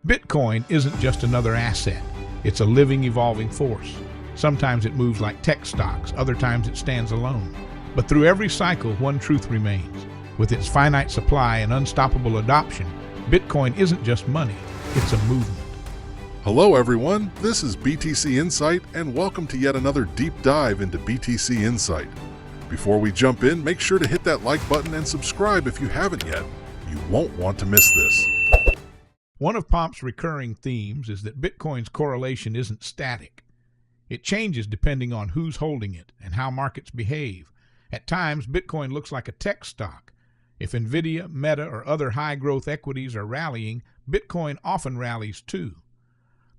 Bitcoin isn't just another asset. It's a living, evolving force. Sometimes it moves like tech stocks, other times it stands alone. But through every cycle, one truth remains. With its finite supply and unstoppable adoption, Bitcoin isn't just money, it's a movement. Hello everyone, this is BTC Insight and welcome to yet another deep dive into BTC Insight. Before we jump in, make sure to hit that like button and subscribe if you haven't yet. You won't want to miss this. One of Pomp's recurring themes is that Bitcoin's correlation isn't static. It changes depending on who's holding it and how markets behave. At times, Bitcoin looks like a tech stock. If Nvidia, Meta, or other high-growth equities are rallying, Bitcoin often rallies too.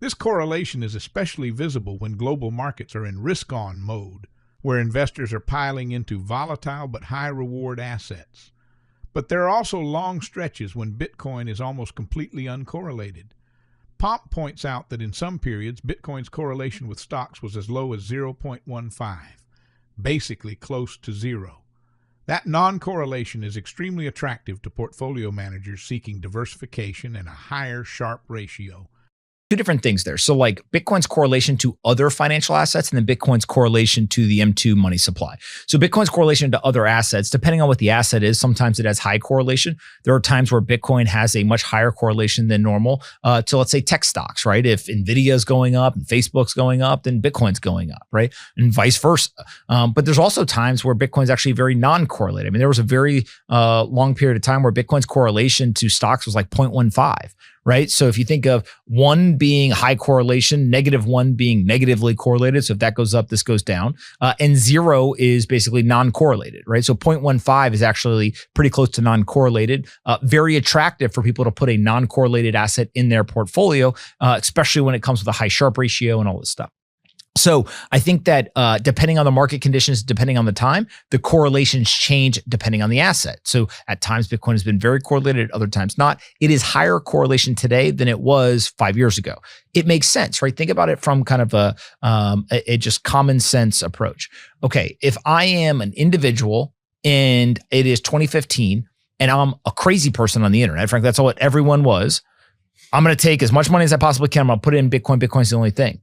This correlation is especially visible when global markets are in risk-on mode, where investors are piling into volatile but high-reward assets. But there are also long stretches when Bitcoin is almost completely uncorrelated. Pomp points out that in some periods, Bitcoin's correlation with stocks was as low as 0.15, basically close to zero. That non-correlation is extremely attractive to portfolio managers seeking diversification and a higher Sharpe ratio. Two different things there. So like Bitcoin's correlation to other financial assets and then Bitcoin's correlation to the M2 money supply. So Bitcoin's correlation to other assets, depending on what the asset is, sometimes it has high correlation. There are times where Bitcoin has a much higher correlation than normal to, let's say, tech stocks, right? If Nvidia is going up and Facebook's going up, then Bitcoin's going up, right? And vice versa. But there's also times where Bitcoin's actually very non-correlated. I mean, there was a very long period of time where Bitcoin's correlation to stocks was like 0.15. Right? So if you think of one being high correlation, -1 being negatively correlated. So if that goes up, this goes down. And 0 is basically non-correlated, right? So 0.15 is actually pretty close to non-correlated. Very attractive for people to put a non-correlated asset in their portfolio, especially when it comes with a high Sharpe ratio and all this stuff. So I think that depending on the market conditions, depending on the time, the correlations change depending on the asset. So at times, Bitcoin has been very correlated, at other times not. It is higher correlation today than it was 5 years ago. It makes sense, right? Think about it from kind of a just common sense approach. Okay, if I am an individual and it is 2015 and I'm a crazy person on the internet, frankly, that's what everyone was, I'm going to take as much money as I possibly can. I'm going to put it in Bitcoin. Bitcoin's the only thing.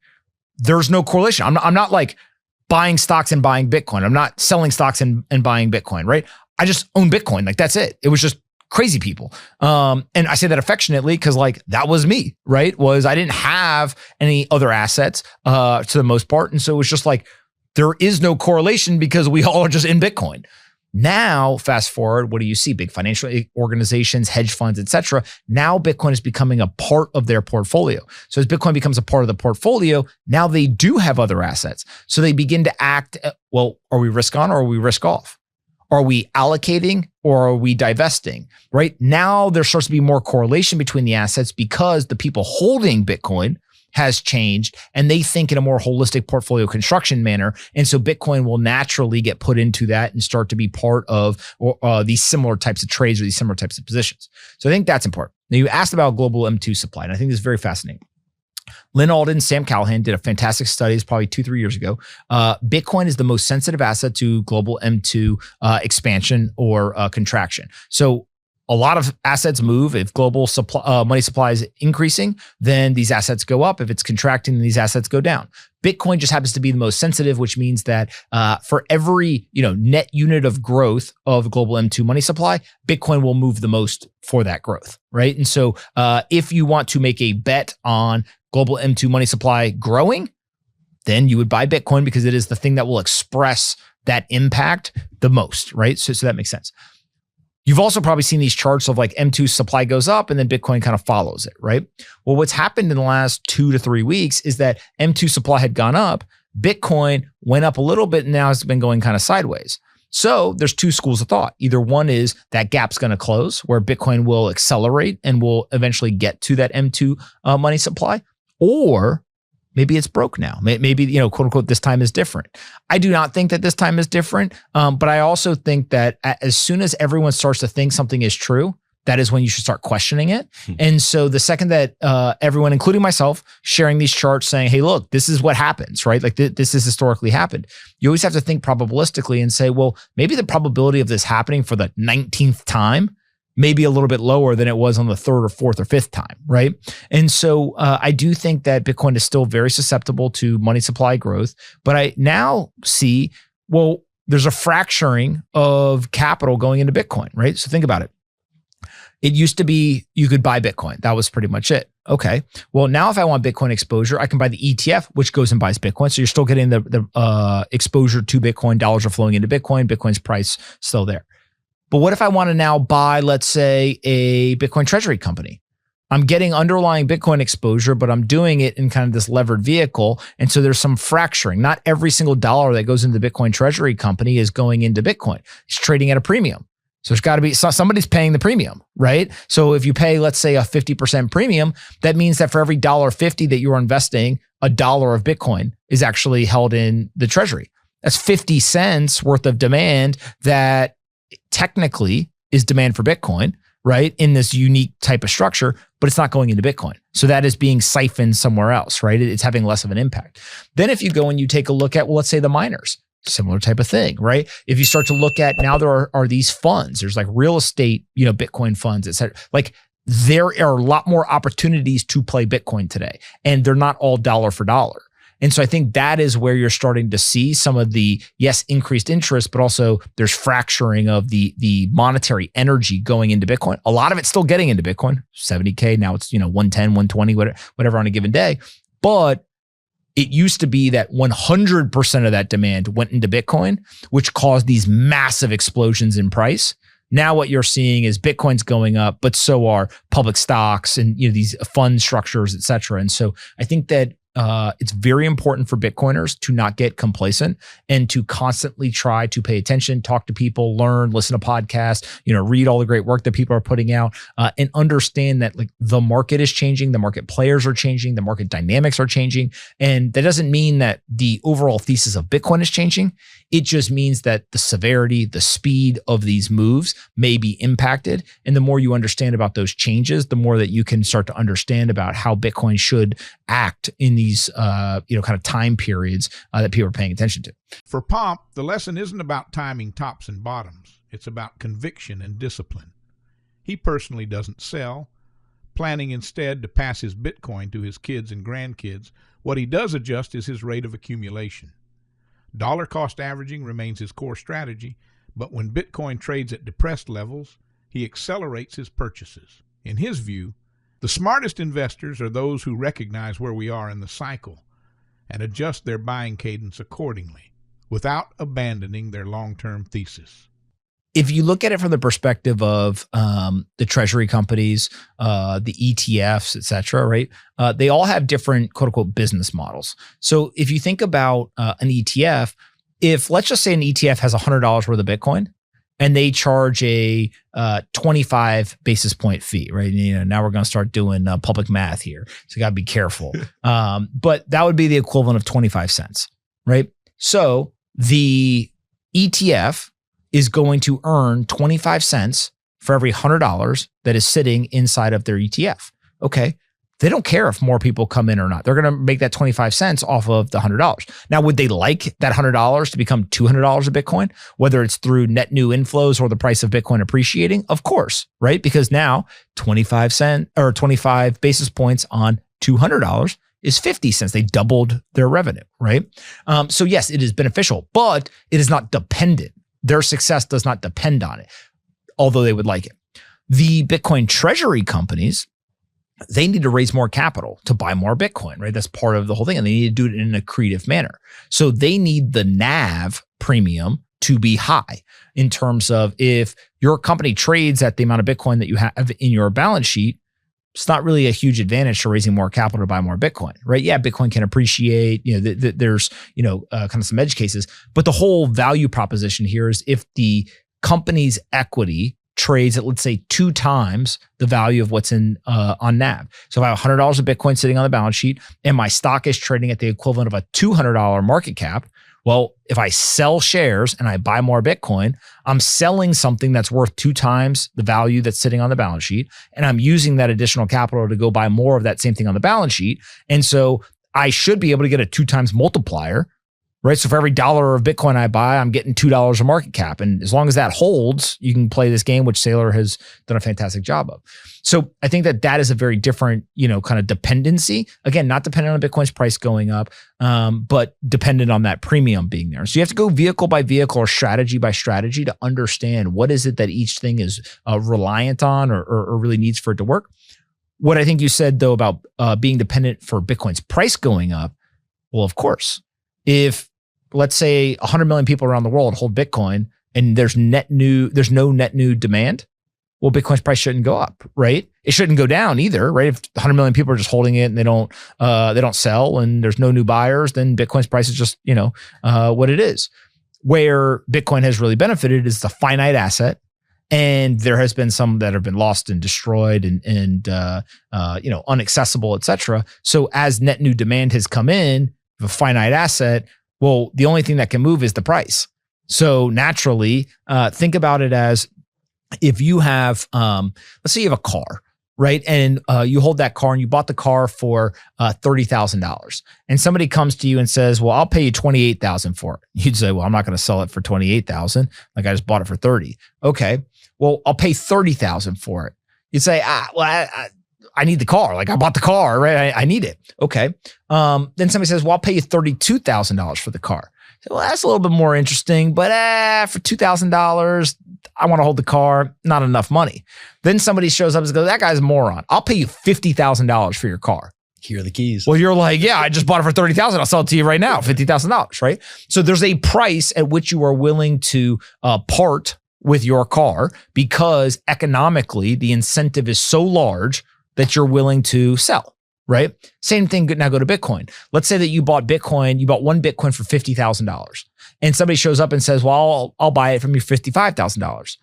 There's no correlation. I'm not like buying stocks and buying Bitcoin. I'm not selling stocks and buying Bitcoin, right? I just own Bitcoin. Like that's it. It was just crazy people. And I say that affectionately because like that was me, right? I didn't have any other assets to the most part. And so it was just like, there is no correlation because we all are just in Bitcoin. Now, fast forward, what do you see? Big financial organizations, hedge funds, et cetera. Now Bitcoin is becoming a part of their portfolio. So as Bitcoin becomes a part of the portfolio, now they do have other assets. So they begin to act, well, are we risk on or are we risk off? Are we allocating or are we divesting, right? Now there starts to be more correlation between the assets because the people holding Bitcoin has changed and they think in a more holistic portfolio construction manner. And so Bitcoin will naturally get put into that and start to be part of these similar types of trades or these similar types of positions. So I think that's important. Now you asked about global M2 supply, and I think this is very fascinating. Lynn Alden, Sam Callahan did a fantastic study, it's probably 2-3 years ago. Bitcoin is the most sensitive asset to global M2 expansion or contraction. So a lot of assets move. If global money supply is increasing, then these assets go up. If it's contracting, then these assets go down. Bitcoin just happens to be the most sensitive, which means that for every net unit of growth of global M2 money supply, Bitcoin will move the most for that growth, right? And so if you want to make a bet on global M2 money supply growing, then you would buy Bitcoin because it is the thing that will express that impact the most, right? So that makes sense. You've also probably seen these charts of like M2 supply goes up and then Bitcoin kind of follows it, right? Well, what's happened in the last 2 to 3 weeks is that M2 supply had gone up, Bitcoin went up a little bit, and now it's been going kind of sideways. So there's two schools of thought. Either one is that gap's going to close where Bitcoin will accelerate and will eventually get to that M2 money supply, or maybe it's broke now. Maybe, quote unquote, this time is different. I do not think that this time is different. But I also think that as soon as everyone starts to think something is true, that is when you should start questioning it. And so the second that everyone, including myself, sharing these charts saying, hey, look, this is what happens, right? Like this has historically happened. You always have to think probabilistically and say, well, maybe the probability of this happening for the 19th time maybe a little bit lower than it was on the third or fourth or fifth time, right? And so I do think that Bitcoin is still very susceptible to money supply growth, but I now see, well, there's a fracturing of capital going into Bitcoin, right? So think about it. It used to be you could buy Bitcoin. That was pretty much it. Okay. Well, now if I want Bitcoin exposure, I can buy the ETF, which goes and buys Bitcoin. So you're still getting the exposure to Bitcoin. Dollars are flowing into Bitcoin. Bitcoin's price still there. But what if I want to now buy, let's say, a Bitcoin treasury company? I'm getting underlying Bitcoin exposure, but I'm doing it in kind of this levered vehicle. And so there's some fracturing. Not every single dollar that goes into the Bitcoin treasury company is going into Bitcoin. It's trading at a premium. So there's got to be somebody's paying the premium, right? So if you pay, let's say, a 50% premium, that means that for every $1.50 that you're investing, $1 of Bitcoin is actually held in the treasury. That's 50 cents worth of demand that technically is demand for Bitcoin, right? In this unique type of structure, but it's not going into Bitcoin. So that is being siphoned somewhere else, right? It's having less of an impact. Then if you go and you take a look at, well, let's say the miners, similar type of thing, right? If you start to look at now, there are these funds, there's like real estate, Bitcoin funds, et cetera. Like there are a lot more opportunities to play Bitcoin today, and they're not all dollar for dollar. And so I think that is where you're starting to see some of the, yes, increased interest, but also there's fracturing of the monetary energy going into Bitcoin. A lot of it's still getting into Bitcoin, 70K. Now it's, 110, 120, whatever on a given day. But it used to be that 100% of that demand went into Bitcoin, which caused these massive explosions in price. Now what you're seeing is Bitcoin's going up, but so are public stocks and these fund structures, et cetera. And so I think that it's very important for Bitcoiners to not get complacent and to constantly try to pay attention, talk to people, learn, listen to podcasts, read all the great work that people are putting out, and understand that like the market is changing, the market players are changing, the market dynamics are changing. And that doesn't mean that the overall thesis of Bitcoin is changing. It just means that the severity, the speed of these moves may be impacted. And the more you understand about those changes, the more that you can start to understand about how Bitcoin should act in these kind of time periods that people are paying attention to. For Pomp, the lesson isn't about timing tops and bottoms. It's about conviction and discipline. He personally doesn't sell, planning instead to pass his Bitcoin to his kids and grandkids. What he does adjust is his rate of accumulation. Dollar cost averaging remains his core strategy, but when Bitcoin trades at depressed levels, he accelerates his purchases. In his view, the smartest investors are those who recognize where we are in the cycle and adjust their buying cadence accordingly, without abandoning their long-term thesis. If you look at it from the perspective of the treasury companies, the ETFs, et cetera, right? They all have different quote unquote business models. So if you think about an ETF, if let's just say an ETF has $100 worth of Bitcoin and they charge a 25 basis point fee, right? Now we're going to start doing public math here. So you got to be careful. But that would be the equivalent of 25 cents, right? So the ETF is going to earn 25 cents for every $100 that is sitting inside of their ETF. Okay. They don't care if more people come in or not. They're going to make that 25 cents off of the $100. Now, would they like that $100 to become $200 of Bitcoin, whether it's through net new inflows or the price of Bitcoin appreciating? Of course, right? Because now 25 basis points on $200 is 50 cents. They doubled their revenue, right? So yes, it is beneficial, but it is not dependent. Their success does not depend on it, although they would like it. The Bitcoin treasury companies, they need to raise more capital to buy more Bitcoin, right? That's part of the whole thing. And they need to do it in an accretive manner. So they need the NAV premium to be high in terms of if your company trades at the amount of Bitcoin that you have in your balance sheet, it's not really a huge advantage to raising more capital to buy more Bitcoin, right? Yeah, Bitcoin can appreciate, there's, kind of some edge cases, but the whole value proposition here is if the company's equity trades at, let's say, 2 times the value of what's in on NAV. So if I have $100 of Bitcoin sitting on the balance sheet and my stock is trading at the equivalent of a $200 market cap, well, if I sell shares and I buy more Bitcoin, I'm selling something that's worth 2 times the value that's sitting on the balance sheet. And I'm using that additional capital to go buy more of that same thing on the balance sheet. And so I should be able to get a 2 times multiplier right? So for every dollar of Bitcoin I buy, I'm getting $2 of market cap. And as long as that holds, you can play this game, which Saylor has done a fantastic job of. So I think that is a very different, kind of dependency. Again, not dependent on Bitcoin's price going up, but dependent on that premium being there. So you have to go vehicle by vehicle or strategy by strategy to understand what is it that each thing is reliant on or really needs for it to work. What I think you said, though, about being dependent for Bitcoin's price going up, well, of course, if let's say 100 million people around the world hold Bitcoin and there's no net new demand, well, Bitcoin's price shouldn't go up, right? It shouldn't go down either, right? If 100 million people are just holding it and they don't sell and there's no new buyers, then Bitcoin's price is just, what it is. Where Bitcoin has really benefited is the finite asset. And there has been some that have been lost and destroyed and unaccessible, et cetera. So as net new demand has come in, a finite asset, well, the only thing that can move is the price. So naturally, think about it as if you have, let's say you have a car, right? And you hold that car and you bought the car for $30,000. And somebody comes to you and says, well, I'll pay you $28,000 for it. You'd say, well, I'm not going to sell it for $28,000. Like I just bought it for $30,000. Okay, well, I'll pay $30,000 for it. You'd say, I need the car. Like I bought the car, right? I need it. Okay. Then somebody says, well, I'll pay you $32,000 for the car. So, well, that's a little bit more interesting, but for $2,000, I want to hold the car, not enough money. Then somebody shows up and goes, that guy's a moron. I'll pay you $50,000 for your car. Here are the keys. Well, you're like, yeah, I just bought it for $30,000. I'll sell it to you right now, $50,000, right? So there's a price at which you are willing to part with your car because economically the incentive is so large that you're willing to sell, right? Same thing, now go to Bitcoin. Let's say that you bought one Bitcoin for $50,000 and somebody shows up and says, well, I'll buy it from you $55,000.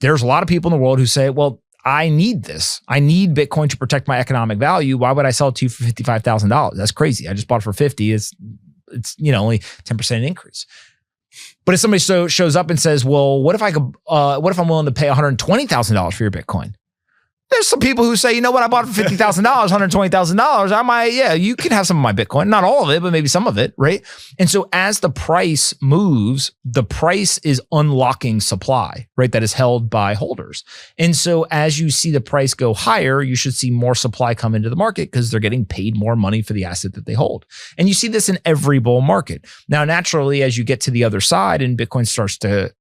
There's a lot of people in the world who say, well, I need this. I need Bitcoin to protect my economic value. Why would I sell it to you for $55,000? That's crazy. I just bought it for 50. It's only 10% increase. But if somebody shows up and says, well, what if I'm willing to pay $120,000 for your Bitcoin? There's some people who say, you know what, I bought it for $50,000, $120,000. I might, you can have some of my Bitcoin, not all of it, but maybe some of it, right? And so as the price moves, the price is unlocking supply, right? That is held by holders. And so as you see the price go higher, you should see more supply come into the market because they're getting paid more money for the asset that they hold. And you see this in every bull market. Now, naturally, as you get to the other side and Bitcoin starts to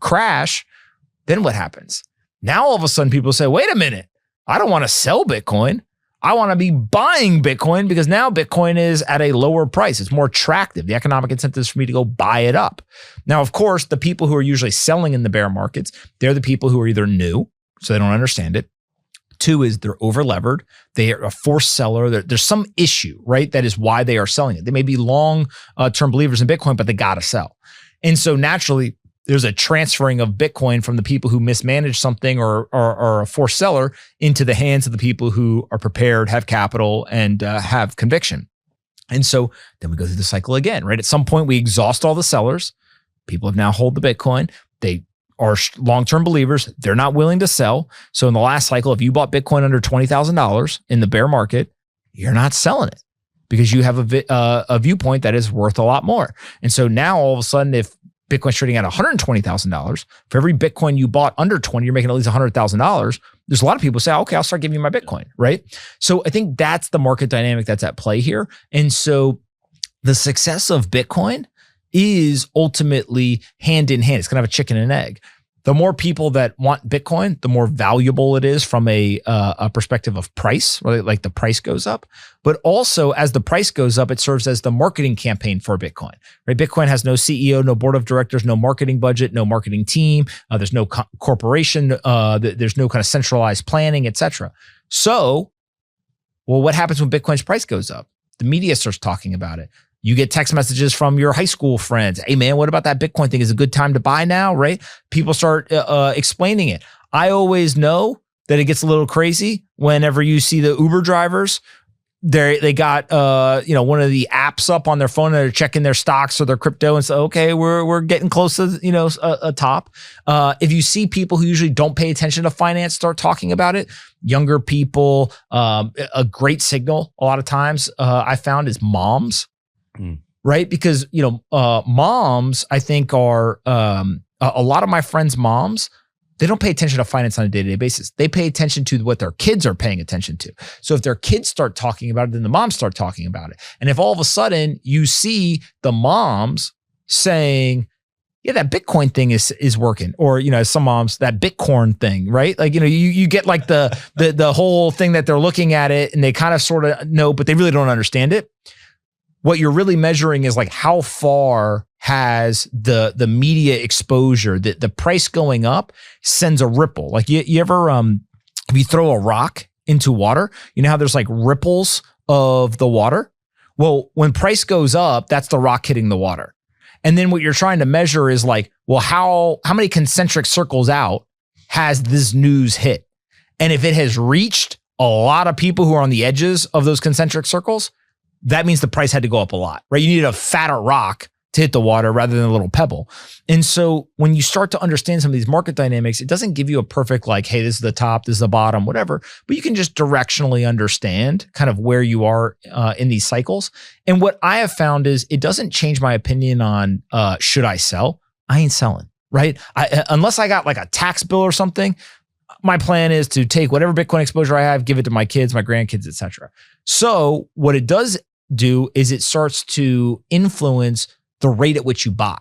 crash, then what happens? Now, all of a sudden, people say, wait a minute, I don't want to sell Bitcoin. I want to be buying Bitcoin because now Bitcoin is at a lower price. It's more attractive. The economic incentive is for me to go buy it up. Now, of course, the people who are usually selling in the bear markets, they're the people who are either new, so they don't understand it. Two is they're over-levered. They are a forced seller. There's some issue, right? That is why they are selling it. They may be long-term believers in Bitcoin, but they got to sell. And so naturally, there's a transferring of Bitcoin from the people who mismanage something or a forced seller into the hands of the people who are prepared, have capital, and have conviction. And so then we go through the cycle again, right? At some point, we exhaust all the sellers. People have now hold the Bitcoin. They are long-term believers. They're not willing to sell. So in the last cycle, if you bought Bitcoin under $20,000 in the bear market, you're not selling it because you have a viewpoint that is worth a lot more. And so now all of a sudden, if Bitcoin's trading at $120,000. For every Bitcoin you bought under 20, you're making at least $100,000. There's a lot of people who say, okay, I'll start giving you my Bitcoin, right? So I think that's the market dynamic that's at play here. And so the success of Bitcoin is ultimately hand in hand. It's kind of a chicken and egg. The more people that want Bitcoin, the more valuable it is from a perspective of price, right? Like the price goes up. But also as the price goes up, it serves as the marketing campaign for Bitcoin, right? Bitcoin has no CEO, no board of directors, no marketing budget, no marketing team. There's no corporation. There's no kind of centralized planning, et cetera. So, well, what happens when Bitcoin's price goes up? The media starts talking about it. You get text messages from your high school friends. Hey, man, what about that Bitcoin thing? Is it a good time to buy now, right? People start explaining it. I always know that it gets a little crazy whenever you see the Uber drivers. They got one of the apps up on their phone and they're checking their stocks or their crypto and say, okay, we're getting close to a top. If you see people who usually don't pay attention to finance start talking about it, younger people, a great signal a lot of times I found is moms. right? Because, moms, I think are, a lot of my friends' moms, they don't pay attention to finance on a day-to-day basis. They pay attention to what their kids are paying attention to. So if their kids start talking about it, then the moms start talking about it. And if all of a sudden you see the moms saying, yeah, that Bitcoin thing is working, or some moms, that Bitcoin thing, right? Like you get like the whole thing that they're looking at it and they kind of sort of know, but they really don't understand it. What you're really measuring is like how far has the media exposure, the price going up sends a ripple. Like you ever if you throw a rock into water, you know how there's like ripples of the water? Well, when price goes up, that's the rock hitting the water. And then what you're trying to measure is like, well, how many concentric circles out has this news hit? And if it has reached a lot of people who are on the edges of those concentric circles, that means the price had to go up a lot, right? You need a fatter rock to hit the water rather than a little pebble. And so when you start to understand some of these market dynamics, it doesn't give you a perfect like, hey, this is the top, this is the bottom, whatever, but you can just directionally understand kind of where you are in these cycles. And what I have found is it doesn't change my opinion on should I sell? I ain't selling, right? Unless I got like a tax bill or something, my plan is to take whatever Bitcoin exposure I have, give it to my kids, my grandkids, et cetera. So what it does do is it starts to influence the rate at which you buy,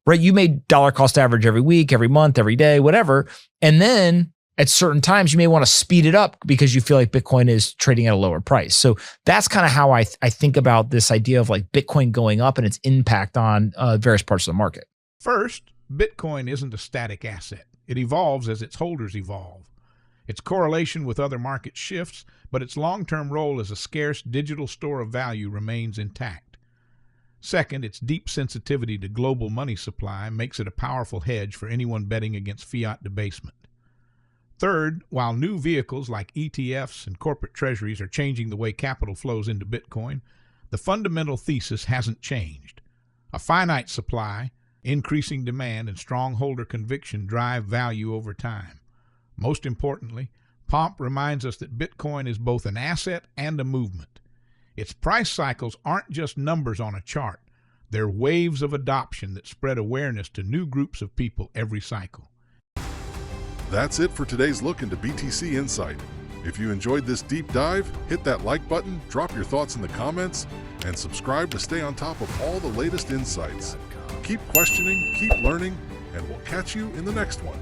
right? You may dollar cost average every week, every month, every day, whatever. And then at certain times, you may want to speed it up because you feel like Bitcoin is trading at a lower price. So that's kind of how I think about this idea of like Bitcoin going up and its impact on various parts of the market. First, Bitcoin isn't a static asset. It evolves as its holders evolve. Its correlation with other market shifts, but its long-term role as a scarce digital store of value remains intact. Second, its deep sensitivity to global money supply makes it a powerful hedge for anyone betting against fiat debasement. Third, while new vehicles like ETFs and corporate treasuries are changing the way capital flows into Bitcoin, the fundamental thesis hasn't changed. A finite supply, increasing demand, and strong holder conviction drive value over time. Most importantly, Pomp reminds us that Bitcoin is both an asset and a movement. Its price cycles aren't just numbers on a chart. They're waves of adoption that spread awareness to new groups of people every cycle. That's it for today's look into BTC Insight. If you enjoyed this deep dive, hit that like button, drop your thoughts in the comments, and subscribe to stay on top of all the latest insights. Keep questioning, keep learning, and we'll catch you in the next one.